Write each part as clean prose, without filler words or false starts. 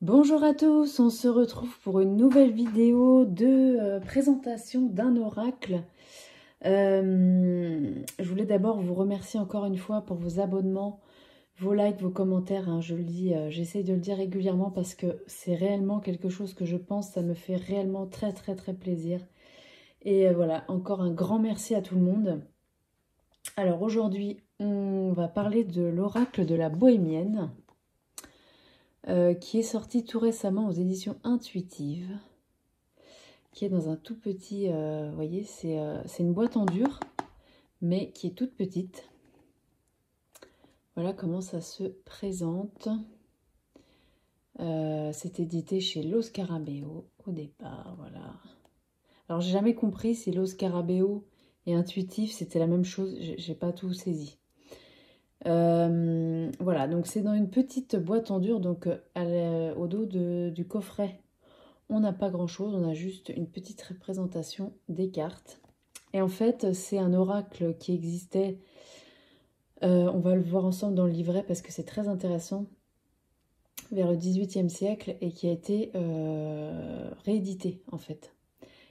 Bonjour à tous, on se retrouve pour une nouvelle vidéo de présentation d'un oracle. Je voulais d'abord vous remercier encore une fois pour vos abonnements, vos likes, vos commentaires. Hein, je le dis, j'essaye de le dire régulièrement parce que c'est réellement quelque chose que je pense, ça me fait réellement très plaisir. Et voilà, encore un grand merci à tout le monde. Alors aujourd'hui, on va parler de l'oracle de la Bohémienne. Qui est sorti tout récemment aux éditions Intuitives, qui est dans un tout petit, vous voyez, c'est une boîte en dur, mais qui est toute petite. Voilà comment ça se présente. C'est édité chez Lo Scarabeo au départ, voilà. Alors j'ai jamais compris si Lo Scarabeo et Intuitif c'était la même chose, j'ai pas tout saisi. Voilà, donc c'est dans une petite boîte en dur, donc au dos du coffret. On n'a pas grand-chose, on a juste une petite représentation des cartes. Et en fait, c'est un oracle qui existait, on va le voir ensemble dans le livret parce que c'est très intéressant, vers le XVIIIe siècle et qui a été réédité en fait.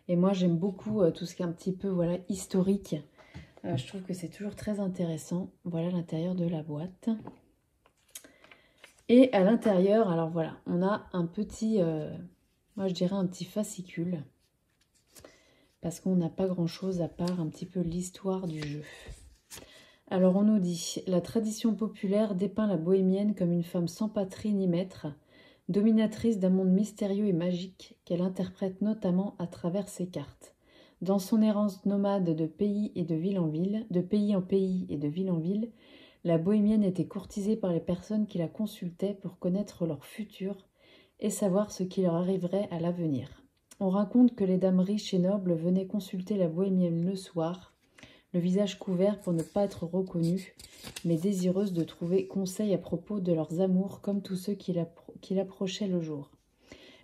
Et moi j'aime beaucoup tout ce qui est un petit peu voilà, historique. Je trouve que c'est toujours très intéressant. Voilà l'intérieur de la boîte. Et à l'intérieur, alors voilà, on a un petit, moi je dirais un petit fascicule. Parce qu'on n'a pas grand-chose à part un petit peu l'histoire du jeu. Alors on nous dit, la tradition populaire dépeint la bohémienne comme une femme sans patrie ni maître, dominatrice d'un monde mystérieux et magique qu'elle interprète notamment à travers ses cartes. Dans son errance nomade de pays et de ville en ville, de pays en pays et de ville en ville, la bohémienne était courtisée par les personnes qui la consultaient pour connaître leur futur et savoir ce qui leur arriverait à l'avenir. On raconte que les dames riches et nobles venaient consulter la bohémienne le soir, le visage couvert pour ne pas être reconnues, mais désireuses de trouver conseil à propos de leurs amours comme tous ceux qui l'approchaient le jour.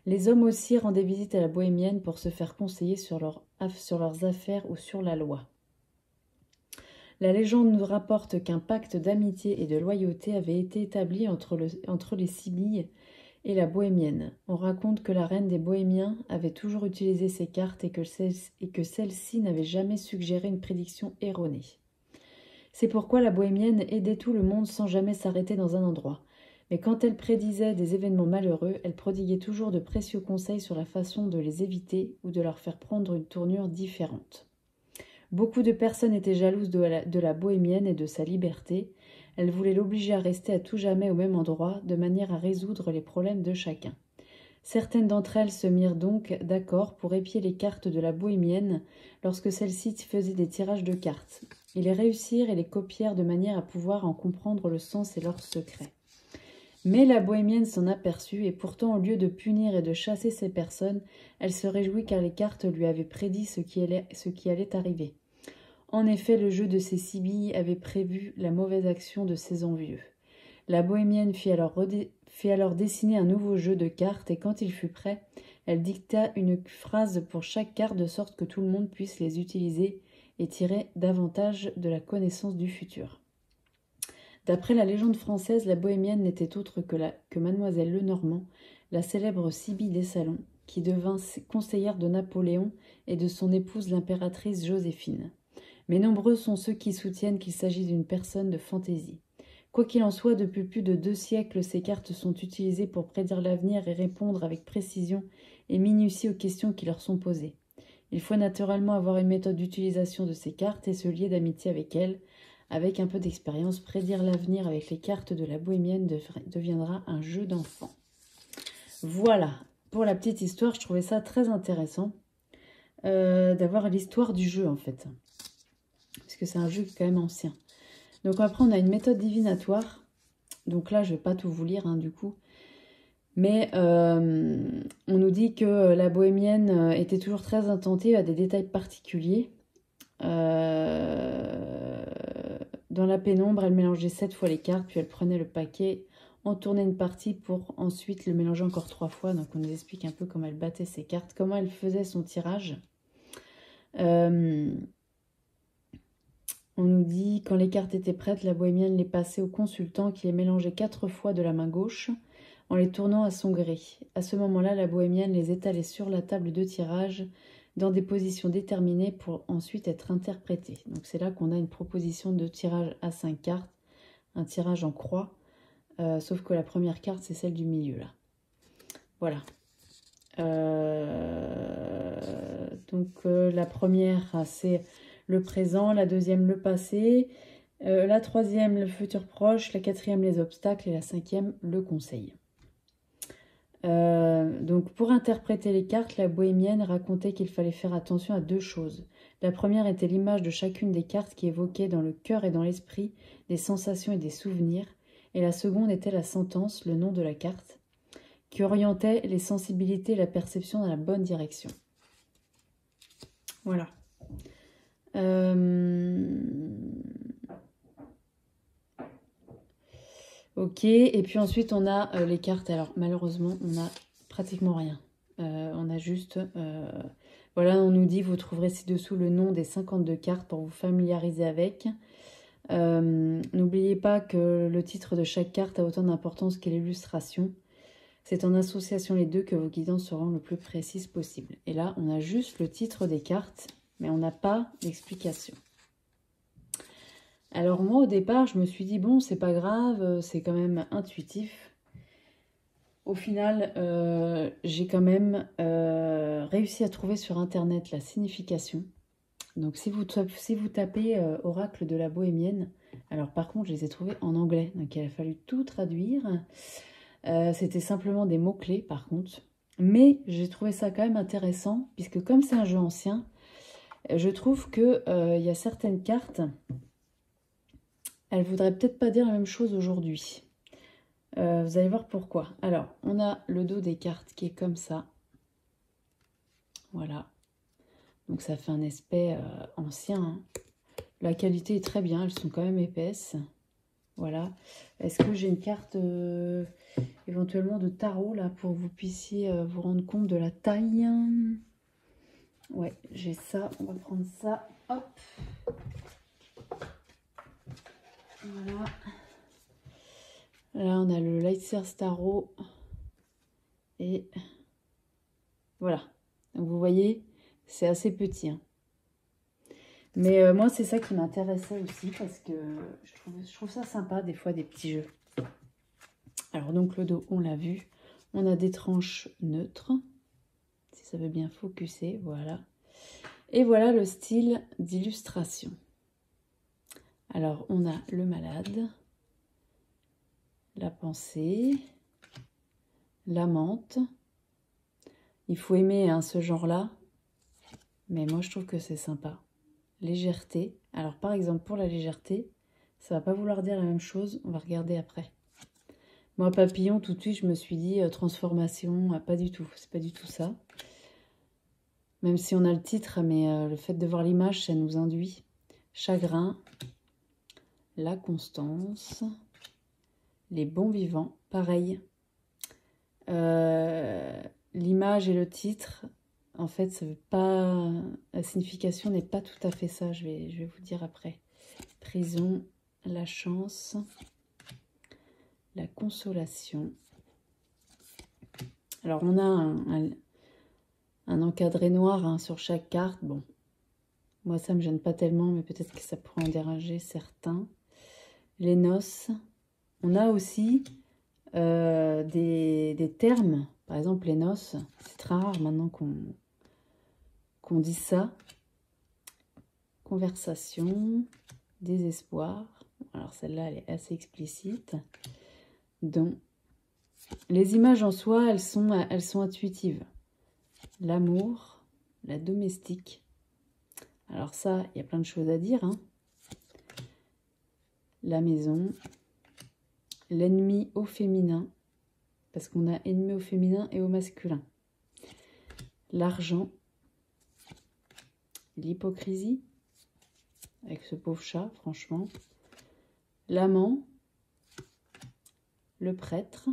Les hommes aussi rendaient visite à la bohémienne pour se faire conseiller sur leurs affaires ou sur la loi. La légende nous rapporte qu'un pacte d'amitié et de loyauté avait été établi entre les Sibylle et la bohémienne. On raconte que la reine des bohémiens avait toujours utilisé ces cartes et que celle-ci n'avait jamais suggéré une prédiction erronée. C'est pourquoi la bohémienne aidait tout le monde sans jamais s'arrêter dans un endroit. Mais quand elle prédisait des événements malheureux, elle prodiguait toujours de précieux conseils sur la façon de les éviter ou de leur faire prendre une tournure différente. Beaucoup de personnes étaient jalouses de la bohémienne et de sa liberté. Elles voulaient l'obliger à rester à tout jamais au même endroit, de manière à résoudre les problèmes de chacun. Certaines d'entre elles se mirent donc d'accord pour épier les cartes de la bohémienne lorsque celle-ci faisait des tirages de cartes. Ils les réussirent et les copièrent de manière à pouvoir en comprendre le sens et leurs secrets. Mais la bohémienne s'en aperçut et pourtant au lieu de punir et de chasser ces personnes, elle se réjouit car les cartes lui avaient prédit ce qui allait arriver. En effet, le jeu de ces Sibylles avait prévu la mauvaise action de ces envieux. La bohémienne fit alors dessiner un nouveau jeu de cartes et quand il fut prêt, elle dicta une phrase pour chaque carte de sorte que tout le monde puisse les utiliser et tirer davantage de la connaissance du futur. D'après la légende française, la bohémienne n'était autre que mademoiselle Lenormand, la célèbre Sibylle des Salons, qui devint conseillère de Napoléon et de son épouse l'impératrice Joséphine. Mais nombreux sont ceux qui soutiennent qu'il s'agit d'une personne de fantaisie. Quoi qu'il en soit, depuis plus de 2 siècles, ces cartes sont utilisées pour prédire l'avenir et répondre avec précision et minutie aux questions qui leur sont posées. Il faut naturellement avoir une méthode d'utilisation de ces cartes et se lier d'amitié avec elles. Avec un peu d'expérience, prédire l'avenir avec les cartes de la bohémienne deviendra un jeu d'enfant. Voilà, pour la petite histoire, je trouvais ça très intéressant d'avoir l'histoire du jeu en fait. Parce que c'est un jeu quand même ancien. Donc après, on a une méthode divinatoire. Donc là, je ne vais pas tout vous lire du coup. Mais on nous dit que la bohémienne était toujours très attentive à des détails particuliers. Dans la pénombre, elle mélangeait 7 fois les cartes, puis elle prenait le paquet, en tournait une partie pour ensuite le mélanger encore 3 fois. Donc on nous explique un peu comment elle battait ses cartes, comment elle faisait son tirage. On nous dit, quand les cartes étaient prêtes, la bohémienne les passait au consultant qui les mélangeait 4 fois de la main gauche. en les tournant à son gré. À ce moment-là, la bohémienne les étalait sur la table de tirage dans des positions déterminées pour ensuite être interprétées. Donc c'est là qu'on a une proposition de tirage à 5 cartes, un tirage en croix, sauf que la première carte, c'est celle du milieu, là. Voilà. La première, c'est le présent, la deuxième, le passé, la troisième, le futur proche, la quatrième, les obstacles, et la cinquième, le conseil. Donc pour interpréter les cartes, la bohémienne racontait qu'il fallait faire attention à 2 choses. La première était l'image de chacune des cartes qui évoquait dans le cœur et dans l'esprit des sensations et des souvenirs, et la seconde était la sentence, le nom de la carte, qui orientait les sensibilités et la perception dans la bonne direction. Voilà. Ok, et puis ensuite on a les cartes. Alors malheureusement, on a pratiquement rien. On a juste... voilà, on nous dit, vous trouverez ci-dessous le nom des 52 cartes pour vous familiariser avec. N'oubliez pas que le titre de chaque carte a autant d'importance que l'illustration. C'est en association les deux que vos guidances seront le plus précises possible. Et là, on a juste le titre des cartes, mais on n'a pas d'explication. Alors moi, au départ, je me suis dit, bon, c'est pas grave, c'est quand même intuitif. Au final, j'ai quand même réussi à trouver sur Internet la signification. Donc si vous tapez Oracle de la Bohémienne, alors par contre, je les ai trouvés en anglais, donc il a fallu tout traduire. C'était simplement des mots-clés par contre. Mais j'ai trouvé ça quand même intéressant, puisque comme c'est un jeu ancien, je trouve qu'il y a certaines cartes, elles ne voudraient peut-être pas dire la même chose aujourd'hui. Vous allez voir pourquoi. Alors, on a le dos des cartes qui est comme ça. Voilà. Donc ça fait un aspect ancien. Hein. La qualité est très bien, elles sont quand même épaisses. Voilà. Est-ce que j'ai une carte éventuellement de tarot là pour que vous puissiez vous rendre compte de la taille? Ouais, j'ai ça. On va prendre ça. Hop. Voilà. Là, on a le Lightseers Tarot. Et voilà. Donc vous voyez, c'est assez petit. Hein. Mais moi, c'est ça qui m'intéressait aussi parce que je trouve ça sympa, des fois, des petits jeux. Alors, donc, le dos, on l'a vu. On a des tranches neutres, si ça veut bien focuser, voilà. Et voilà le style d'illustration. Alors, on a le malade, la pensée, la menthe. Il faut aimer hein, ce genre-là, mais moi, je trouve que c'est sympa. Légèreté. Alors, par exemple, pour la légèreté, ça va pas vouloir dire la même chose. On va regarder après. Moi, papillon, tout de suite, je me suis dit transformation. Pas du tout. C'est pas du tout ça. Même si on a le titre, mais le fait de voir l'image, ça nous induit. Chagrin. La constance. Les bons vivants. Pareil. L'image et le titre... En fait, ça veut pas... la signification n'est pas tout à fait ça, je vais vous dire après. Prison, la chance, la consolation. Alors, on a un encadré noir hein, sur chaque carte. Bon, moi, ça ne me gêne pas tellement, mais peut-être que ça pourrait en déranger certains. Les noces. On a aussi des termes. Par exemple, les noces, c'est très rare maintenant qu'on dit ça. Conversation, désespoir. Alors celle-là, elle est assez explicite. Donc, les images en soi, elles sont intuitives. L'amour, la domestique. Alors ça, il y a plein de choses à dire. Hein. La maison, l'ennemi au féminin, parce qu'on a ennemi au féminin et au masculin. L'argent, l'hypocrisie, avec ce pauvre chat, franchement. L'amant, le prêtre,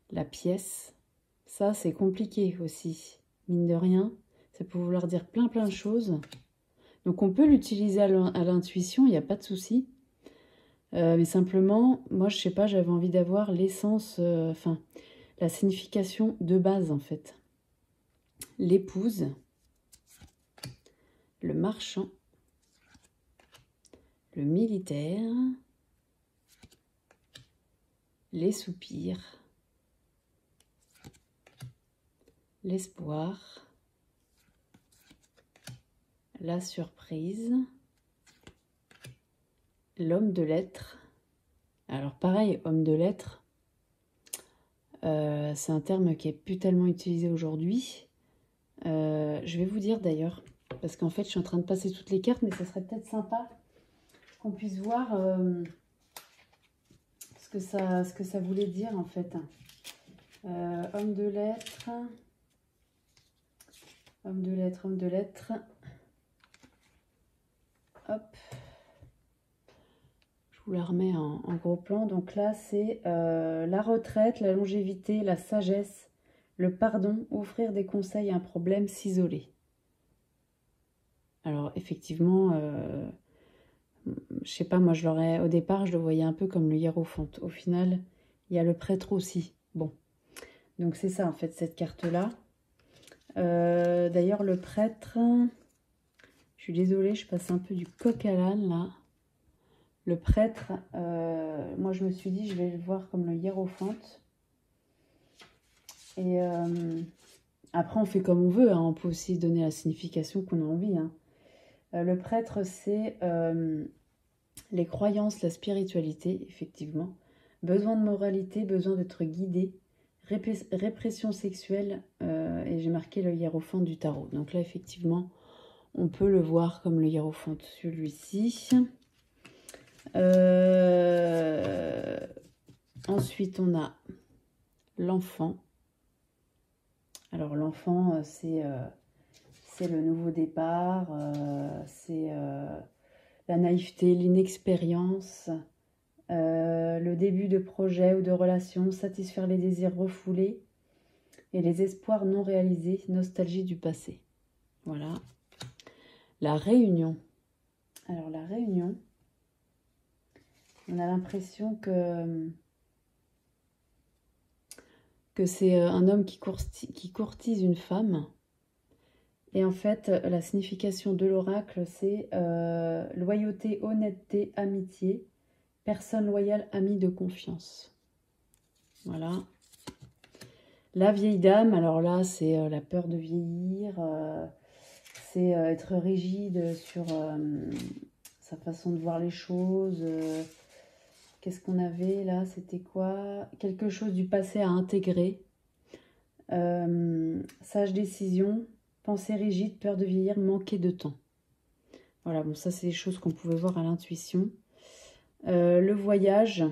la pièce. Ça, c'est compliqué aussi, mine de rien. Ça peut vouloir dire plein de choses. Donc, on peut l'utiliser à l'intuition, il n'y a pas de souci. Mais simplement, moi, je sais pas, j'avais envie d'avoir l'essence, enfin, la signification de base, en fait. L'épouse, le marchand, le militaire, les soupirs, l'espoir, la surprise, l'homme de lettres. Alors pareil, homme de lettres, c'est un terme qui est plus tellement utilisé aujourd'hui. Je vais vous dire d'ailleurs, parce qu'en fait je suis en train de passer toutes les cartes, mais ça serait peut-être sympa qu'on puisse voir ce que ça voulait dire en fait. Homme de lettres, homme de lettres, homme de lettres. Hop. Je vous la remets en gros plan. Donc là, c'est la retraite, la longévité, la sagesse, le pardon, offrir des conseils à un problème, s'isoler. Alors effectivement, je sais pas, moi au départ, je le voyais un peu comme le hiérophante. Au final, il y a le prêtre aussi. Bon, donc c'est ça en fait, cette carte-là. D'ailleurs, le prêtre, je suis désolée, je passe un peu du coq à l'âne là. Le prêtre, moi je me suis dit, je vais le voir comme le hiérophante. Et après, on fait comme on veut, hein. On peut aussi donner la signification qu'on a envie. Hein. Le prêtre, c'est les croyances, la spiritualité, effectivement. Besoin de moralité, besoin d'être guidé. Répression sexuelle, et j'ai marqué le hiérophante du tarot. Donc là, effectivement, on peut le voir comme le hiérophante, celui-ci. Ensuite, on a l'enfant. Alors, l'enfant, c'est le nouveau départ, c'est la naïveté, l'inexpérience, le début de projet ou de relation, satisfaire les désirs refoulés et les espoirs non réalisés, nostalgie du passé. Voilà. La réunion. Alors, la réunion, on a l'impression que c'est un homme qui courtise une femme. Et en fait, la signification de l'oracle, c'est loyauté, honnêteté, amitié, personne loyale, ami de confiance. Voilà. La vieille dame, alors là, c'est la peur de vieillir, c'est être rigide sur sa façon de voir les choses. Qu'est-ce qu'on avait là? C'était quoi? Quelque chose du passé à intégrer. Sage décision, pensée rigide, peur de vieillir, manquer de temps. Voilà, bon, ça c'est des choses qu'on pouvait voir à l'intuition. Le voyage,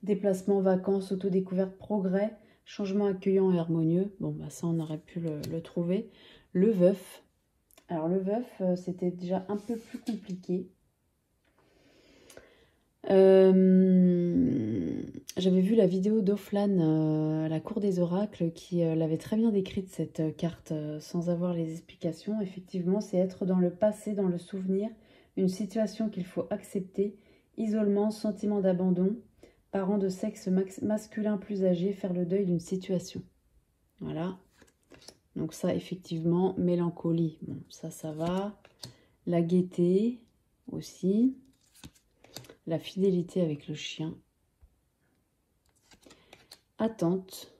déplacement, vacances, autodécouverte, progrès, changement accueillant et harmonieux. Bon, bah ça on aurait pu le trouver. Le veuf. Alors le veuf, c'était déjà un peu plus compliqué. J'avais vu la vidéo d'Oflan, la cour des oracles, qui l'avait très bien décrite cette carte sans avoir les explications. Effectivement, c'est être dans le passé, dans le souvenir, une situation qu'il faut accepter, isolement, sentiment d'abandon, parents de sexe masculin plus âgé, faire le deuil d'une situation. Voilà. Donc ça, effectivement, mélancolie, bon, ça va. La gaieté aussi. La fidélité avec le chien. Attente.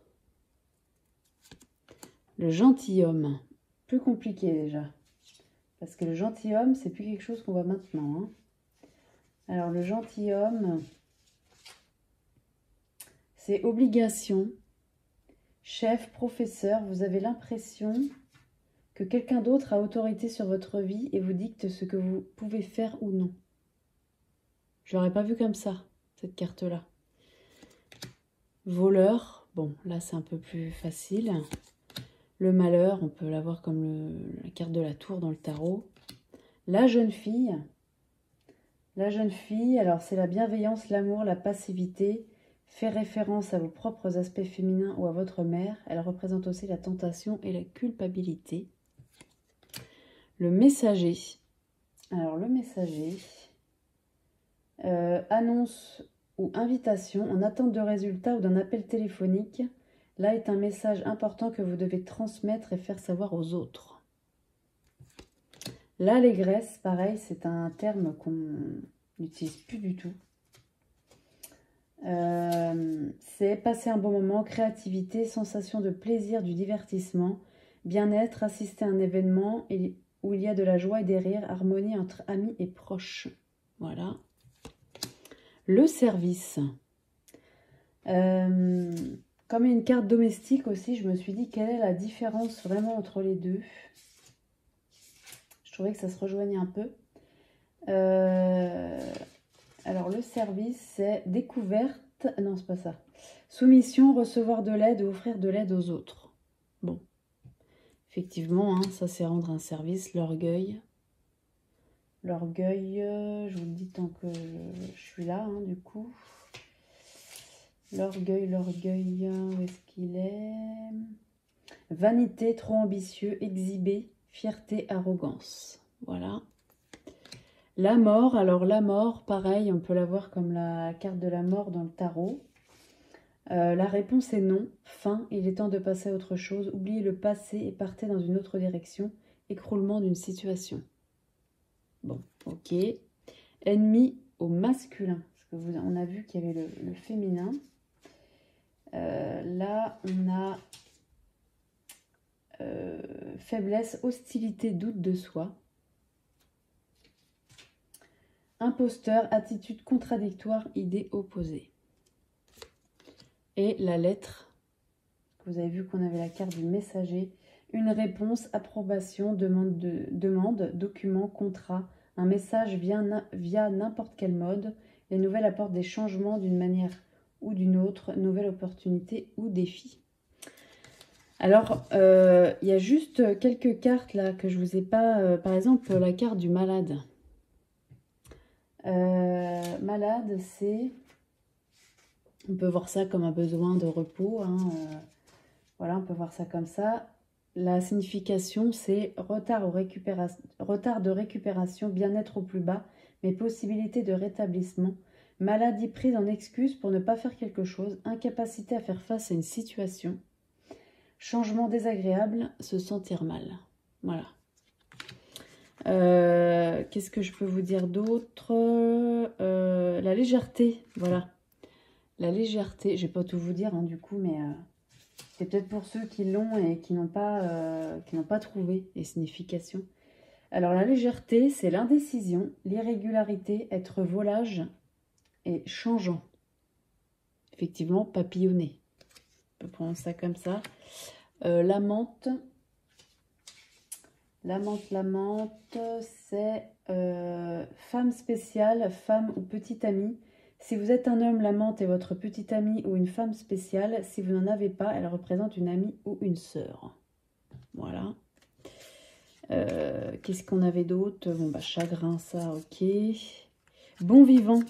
Le gentilhomme. Plus compliqué déjà. Parce que le gentilhomme, c'est plus quelque chose qu'on voit maintenant. Hein. Alors le gentilhomme, c'est obligation. Chef, professeur, vous avez l'impression que quelqu'un d'autre a autorité sur votre vie et vous dicte ce que vous pouvez faire ou non. Je l'aurais pas vu comme ça, cette carte-là. Voleur, bon, là c'est un peu plus facile. Le malheur, on peut l'avoir comme la carte de la tour dans le tarot. La jeune fille, alors c'est la bienveillance, l'amour, la passivité, fait référence à vos propres aspects féminins ou à votre mère. Elle représente aussi la tentation et la culpabilité. Le messager, alors le messager... Annonce ou invitation en attente de résultats ou d'un appel téléphonique. Là est un message important que vous devez transmettre et faire savoir aux autres. L'allégresse, pareil, c'est un terme qu'on n'utilise plus du tout. C'est passer un bon moment, créativité, sensation de plaisir, du divertissement, bien-être, assister à un événement où il y a de la joie et des rires, harmonie entre amis et proches. Voilà. Le service. Comme une carte domestique aussi, je me suis dit quelle est la différence vraiment entre les deux. Je trouvais que ça se rejoignait un peu. Alors le service, c'est découverte. Non, c'est pas ça. Soumission, recevoir de l'aide ou offrir de l'aide aux autres. Bon. Effectivement, hein, ça c'est rendre un service. L'orgueil. L'orgueil, je vous le dis tant que je suis là, hein, du coup. L'orgueil, où est-ce qu'il est? Vanité, trop ambitieux, exhibé, fierté, arrogance. Voilà. La mort, alors la mort, pareil, on peut la voir comme la carte de la mort dans le tarot. La réponse est non, fin, il est temps de passer à autre chose, oubliez le passé et partez dans une autre direction, écroulement d'une situation. Bon, ok. Ennemi au masculin, parce que on a vu qu'il y avait le féminin. Là, on a faiblesse, hostilité, doute de soi. Imposteur, attitude contradictoire, idée opposée. Et la lettre, vous avez vu qu'on avait la carte du messager. Une réponse, approbation, demande, document, contrat, un message via n'importe quel mode. Les nouvelles apportent des changements d'une manière ou d'une autre, nouvelle opportunité ou défi. Alors, il y a juste quelques cartes là que je vous ai pas... par exemple, la carte du malade. Malade, c'est... On peut voir ça comme un besoin de repos. Hein, voilà, on peut voir ça comme ça. La signification, c'est retard de récupération, bien-être au plus bas, mais possibilité de rétablissement. Maladie prise en excuse pour ne pas faire quelque chose. Incapacité à faire face à une situation. Changement désagréable, se sentir mal. Voilà. Qu'est-ce que je peux vous dire d'autre? La légèreté, voilà. La légèreté, je ne vais pas tout vous dire hein, du coup, mais c'est peut-être pour ceux qui l'ont et qui n'ont pas trouvé les significations. Alors la légèreté, c'est l'indécision, l'irrégularité, être volage et changeant. Effectivement, papillonner. On peut prendre ça comme ça. La menthe, c'est femme spéciale, femme ou petite amie. Si vous êtes un homme, la menthe est votre petite amie ou une femme spéciale. Si vous n'en avez pas, elle représente une amie ou une sœur. Voilà. Qu'est-ce qu'on avait d'autre? Bon, bah, chagrin, ça, ok. Bon vivant,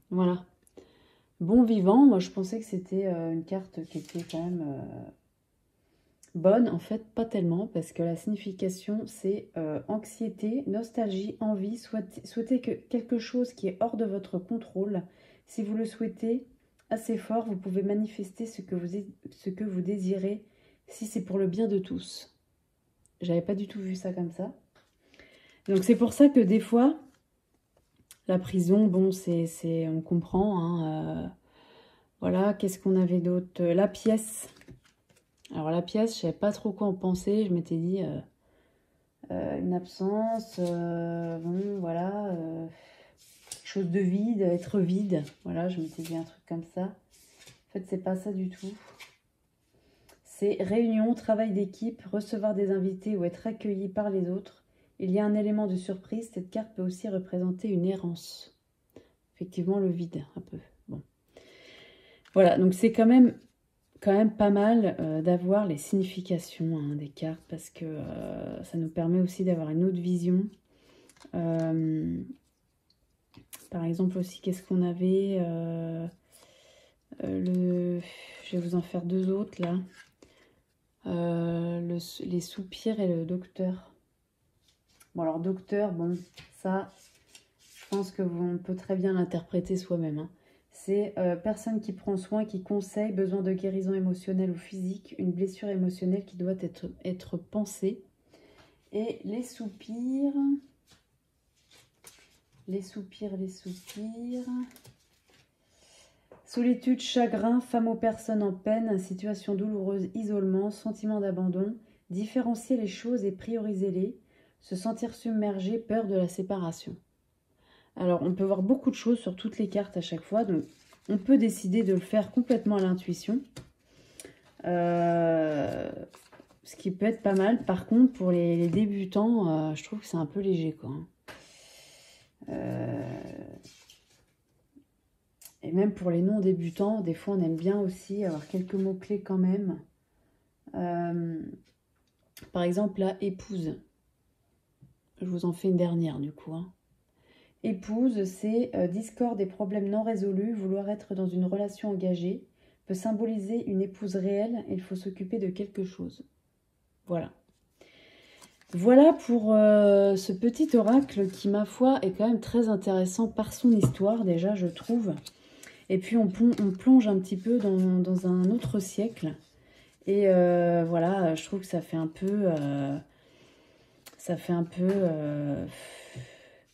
voilà. Bon vivant, moi je pensais que c'était une carte qui était quand même bonne. En fait, pas tellement, parce que la signification, c'est anxiété, nostalgie, envie, souhaiter quelque chose qui est hors de votre contrôle. Si vous le souhaitez assez fort, vous pouvez manifester ce que vous désirez, si c'est pour le bien de tous. J'avais pas du tout vu ça comme ça. Donc c'est pour ça que des fois, la prison, bon, on comprend. Hein, voilà, qu'est-ce qu'on avait d'autre? La pièce. Alors la pièce, je savais pas trop quoi en penser. Je m'étais dit une absence, bon, voilà, quelque chose de vide, être vide. Voilà, je m'étais dit un truc comme ça. En fait, c'est pas ça du tout. C'est réunion, travail d'équipe, recevoir des invités ou être accueilli par les autres. Il y a un élément de surprise. Cette carte peut aussi représenter une errance. Effectivement, le vide, un peu. Bon. Voilà, donc c'est quand même pas mal d'avoir les significations hein, des cartes parce que ça nous permet aussi d'avoir une autre vision. Par exemple aussi, qu'est-ce qu'on avait je vais vous en faire deux autres là. Les soupirs et le docteur. Bon alors docteur, bon ça pense qu'on peut très bien l'interpréter soi-même. Hein. C'est personne qui prend soin, qui conseille, besoin de guérison émotionnelle ou physique, une blessure émotionnelle qui doit être pensée. Et les soupirs, les soupirs. Solitude, chagrin, femme aux personnes en peine, situation douloureuse, isolement, sentiment d'abandon, différencier les choses et prioriser-les, se sentir submergé, peur de la séparation. Alors, on peut voir beaucoup de choses sur toutes les cartes à chaque fois, donc on peut décider de le faire complètement à l'intuition. Ce qui peut être pas mal. Par contre, pour les débutants, je trouve que c'est un peu léger, quoi. Et même pour les non-débutants, des fois, on aime bien aussi avoir quelques mots-clés quand même. Par exemple, la épouse. Je vous en fais une dernière, du coup. Hein. Épouse, c'est discorde et problèmes non résolus, vouloir être dans une relation engagée, peut symboliser une épouse réelle, il faut s'occuper de quelque chose. Voilà. Voilà pour ce petit oracle qui, ma foi, est quand même très intéressant par son histoire, déjà, je trouve. Et puis, on plonge un petit peu dans un autre siècle. Et voilà, je trouve que ça fait un peu...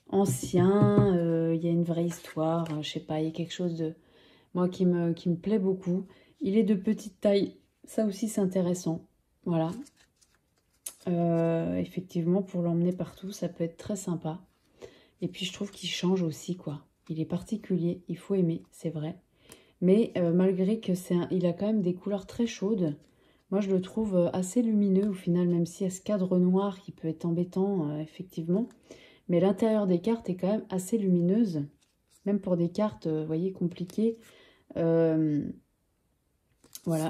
ancien, il y a une vraie histoire, je sais pas, il y a quelque chose de moi qui me plaît beaucoup. Il est de petite taille, ça aussi c'est intéressant, voilà. Effectivement, pour l'emmener partout, ça peut être très sympa. Et puis je trouve qu'il change aussi, quoi. Il est particulier, il faut aimer, c'est vrai. Mais malgré que il a quand même des couleurs très chaudes, moi je le trouve assez lumineux au final, même s'il y a ce cadre noir qui peut être embêtant, effectivement. Mais l'intérieur des cartes est quand même assez lumineuse, même pour des cartes, vous voyez, compliquées. Voilà,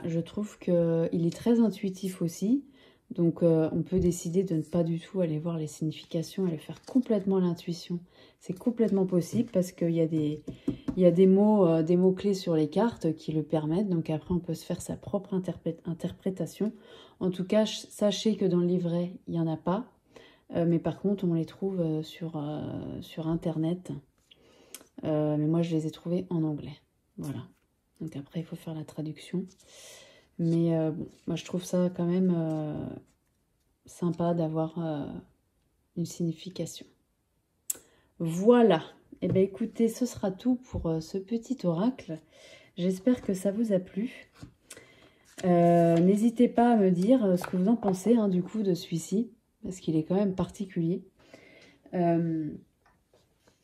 je trouve qu'il est très intuitif aussi. Donc, on peut décider de ne pas du tout aller voir les significations et le faire complètement à l'intuition. C'est complètement possible parce qu'il y a des mots-clés sur les cartes qui le permettent. Donc, après, on peut se faire sa propre interprétation. En tout cas, sachez que dans le livret, il n'y en a pas. Mais par contre, on les trouve sur Internet. Mais moi, je les ai trouvés en anglais. Voilà. Donc après, il faut faire la traduction. Mais bon, moi, je trouve ça quand même sympa d'avoir une signification. Voilà. Eh bien, écoutez, ce sera tout pour ce petit oracle. J'espère que ça vous a plu. N'hésitez pas à me dire ce que vous en pensez, hein, du coup, de celui-ci. Parce qu'il est quand même particulier.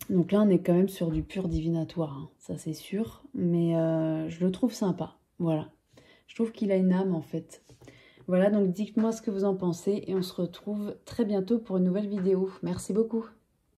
Donc là, on est quand même sur du pur divinatoire, hein, ça c'est sûr. Mais je le trouve sympa, voilà. Je trouve qu'il a une âme, en fait. Voilà, donc dites-moi ce que vous en pensez. Et on se retrouve très bientôt pour une nouvelle vidéo. Merci beaucoup.